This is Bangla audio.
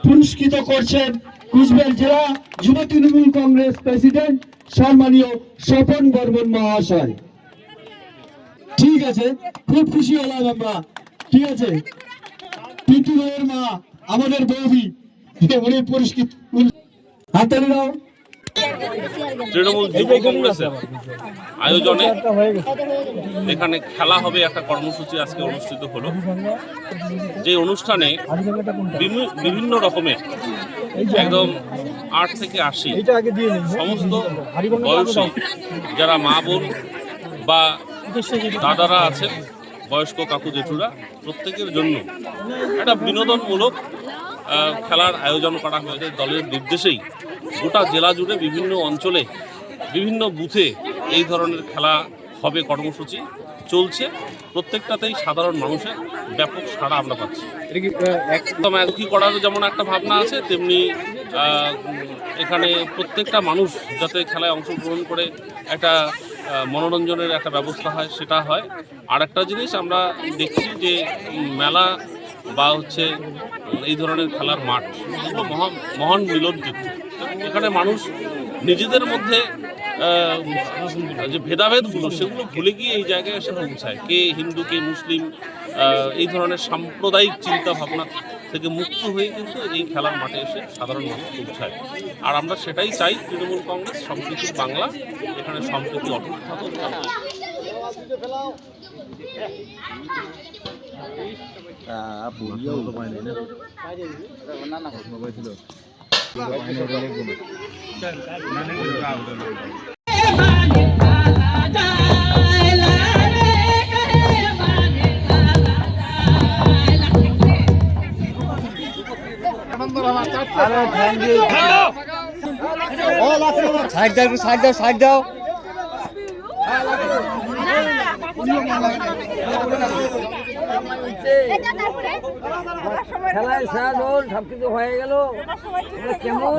পুরস্কৃত করছেন কুচবিহার জেলা যুব তৃণমূল কংগ্রেস প্রেসিডেন্ট সম্মানীয় স্বপন বর্মন মহাশয়। ঠিক আছে, খুব খুশি হলাম আমরা। ঠিক আছে, পিন্টু ভাইয়ের মা আমাদের বৌদি উনি পুরস্কৃত। হাততালি দাও। তৃণমূল যুব কংগ্রেসের আয়োজনে এখানে খেলা হবে একটা কর্মসূচি আজকে অনুষ্ঠিত হলো, যে অনুষ্ঠানে বিভিন্ন রকমের একদম 8 থেকে 80 সমস্ত বয়সী যারা মা বোন বা দাদারা আছেন, বয়স্ক কাকু জেঠুরা, প্রত্যেকের জন্য একটা বিনোদনমূলক খেলার আয়োজন করা হয়েছে দলের নির্দেশেই। গোটা জেলা জুড়ে বিভিন্ন অঞ্চলে বিভিন্ন বুথে এই ধরনের খেলা হবে, কর্মসূচি চলছে। প্রত্যেকটাতেই সাধারণ মানুষের ব্যাপক সাড়া আমরা পাচ্ছি। একদম একই করার যেমন একটা ভাবনা আছে, তেমনি এখানে প্রত্যেকটা মানুষ যাতে খেলায় অংশগ্রহণ করে একটা মনোরঞ্জনের একটা ব্যবস্থা হয়, সেটা হয়। আর একটা জিনিস আমরা দেখছি যে মেলা বা হচ্ছে এই ধরনের খেলার মাঠ, এগুলো মহান মিলনক্ষেত্র। এখানে মানুষ নিজেদের মধ্যে যে ভেদাভেদগুলো সেগুলো ভুলে গিয়ে এই জায়গায় এসে পৌঁছায়। কে হিন্দু, কে মুসলিম, এই ধরনের সাম্প্রদায়িক চিন্তা ভাবনা থেকে মুক্ত হয়ে কিন্তু এই খেলার মাঠে এসে সাধারণ মানুষ পৌঁছায়। আর আমরা সেটাই চাই, তৃণমূল কংগ্রেস সম্প্রীতির বাংলা, এখানে সম্প্রীতি অটুট থাকুক। সাইড দাও, সাইড দাও, সাইড দাও। খেলায় শেষ হল, সবকিছু হয়ে গেল। কেমন